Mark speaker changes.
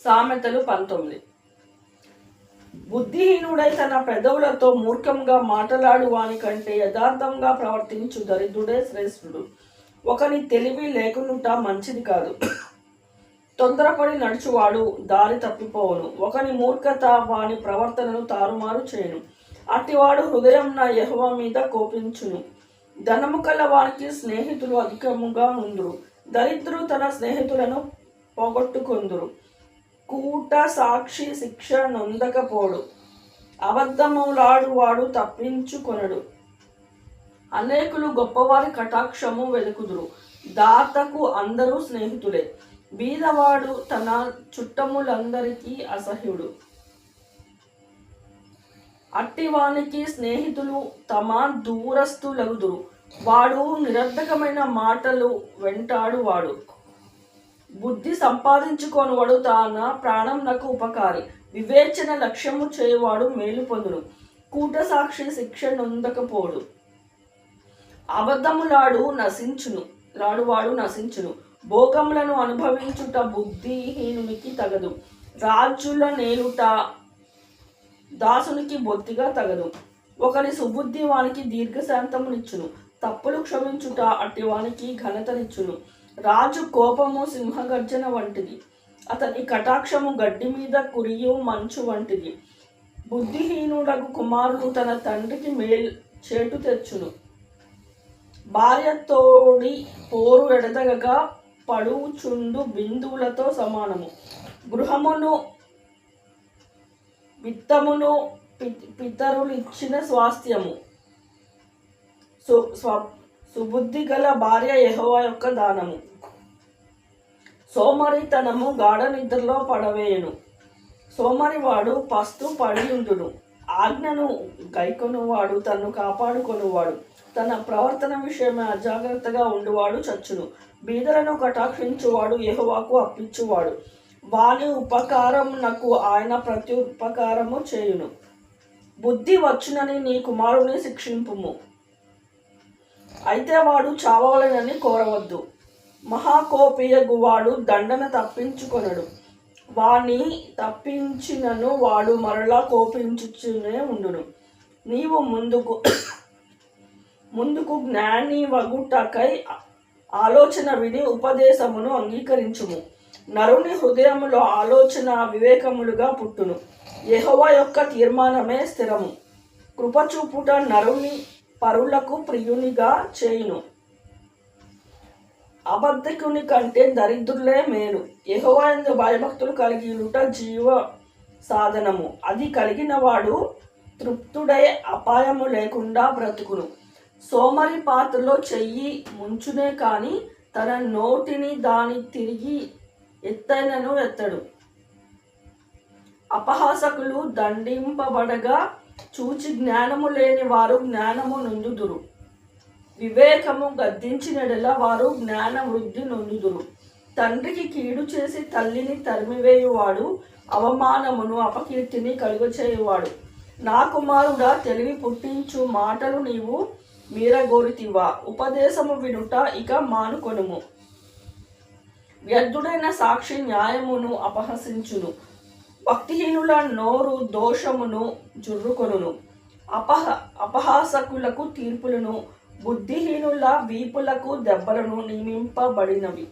Speaker 1: సామెతలు 19. బుద్ధిహీనుడై తన పెదవులతో మూర్ఖంగా మాటలాడు వాని కంటే యథార్థంగా ప్రవర్తించు దరిద్రుడే శ్రేష్ఠుడు. ఒకని తెలివి లేకునుట మంచిది కాదు. తొందరపడి నడుచువాడు దారి తప్పిపోవును. ఒకని మూర్ఖత వాని ప్రవర్తనను తారుమారు చేయును. అట్టివాడు హృదయంన యెహోవా మీద కోపించును. ధనము కల వానికి స్నేహితులు అధికముగా ఉందురు. దరిద్రుడు తన స్నేహితులను పోగొట్టుకొందురు. కూట సాక్షి శిక్ష నొందకపోడు. అబద్ధములాడువాడు తప్పించుకొనడు. అనేకులు గొప్పవారి కటాక్షము వెలుకుదురు. దాతకు అందరూ స్నేహితులే. బీదవాడు తన చుట్టములందరికీ అసహ్యుడు. అట్టివానికి స్నేహితులు తమ దూరస్తులగుదురు. వాడు నిరర్ధకమైన మాటలు వెంటాడువాడు. బుద్ధి సంపాదించుకొనువాడు తన ప్రాణంనకు ఉపకారి. వివేచన లక్ష్యము చేయువాడు మేలు పొందును. కూట సాక్షి శిక్ష నొందకపోడు. అబద్ధములాడువాడు నశించును. భోగములను అనుభవించుట బుద్ధిహీనునికి తగదు. రాజుల నేలుట దాసునికి బొత్తిగా తగదు. ఒకరి సుబుద్ధి వానికి దీర్ఘశాంతమునిచ్చును. తప్పులు క్షమించుట అట్టి వానికి ఘనతనిచ్చును. రాజు కోపము సింహగర్జన వంటిది. అతని కటాక్షము గడ్డి మీద కురియు మంచు వంటిది. బుద్ధిహీనుడగు కుమారుడు తన తండ్రికి చేటు తెచ్చును. భార్యతోడి పోరు ఎడతగగా పడుచుండు బిందువులతో సమానము. గృహమును విత్తమును పితరులిచ్చిన స్వాస్థ్యము. సుబుద్ధి గల భార్య యెహోవా యొక్క దానము. సోమరితనము గాఢ నిద్రలో పడవేయును. సోమరివాడు పస్తు పడియుండును. ఆజ్ఞను గైకొనువాడు తన్ను కాపాడుకొనువాడు. తన ప్రవర్తన విషయమే అజాగ్రత్తగా ఉండువాడు చచ్చును. బీదలను కటాక్షించువాడు యెహోవాకు అప్పించువాడు. వాని ఉపకారమునకు ఆయన ప్రత్యుపకారము చేయును. బుద్ధి వచ్చునని నీ కుమారుని శిక్షింపుము. అయితే వాడు చావాలనని కోరవద్దు. మహాకోపియగువాడు దండన తప్పించుకొనడు. వాణ్ణి తప్పించినను వాడు మరలా కోపించుచునే ఉండును. నీవు ముందుకు జ్ఞాని వగుటకై ఆలోచన విని ఉపదేశమును అంగీకరించుము. నరుని హృదయములో ఆలోచన వివేకములుగా పుట్టును. యెహోవా యొక్క తీర్మానమే స్థిరము. కృపచూపుట నరుని పరులకు ప్రియునిగా చేయును. అబద్ధికుని కంటే దరిద్రులే మేలు. యెహోవా యందు భయభక్తులు కలిగియుట జీవ సాధనము. అది కలిగిన వాడు తృప్తుడై అపాయము లేకుండా బ్రతుకును. సోమరి పాత్రలో చెయ్యి ముంచునే కాని తన నోటిని దాని తిరిగి ఎత్తైనను ఎత్తడు. అపహాసకులు దండింపబడగా చూచి జ్ఞానము లేని వారు జ్ఞానము నొందుదురు. వివేకము గద్దించినడల వారు జ్ఞాన వృద్ధి నొందుదురు. తండ్రికి కీడు చేసి తల్లిని తరిమివేయువాడు అవమానమును అపకీర్తిని కలుగచేయువాడు. నా కుమారుడా, తెలివి పుట్టించు మాటలు నీవు మీరగోరితివా? ఉపదేశము వినుట ఇక మానుకొనుము. వ్యర్థుడైన సాక్షి న్యాయమును అపహసించును. భక్తిహీనుల నోరు దోషమును జుర్రుకొనును. అపహాసకులకు తీర్పులను, బుద్ధిహీనుల వీపులకు దెబ్బలను నియమింపబడినవి.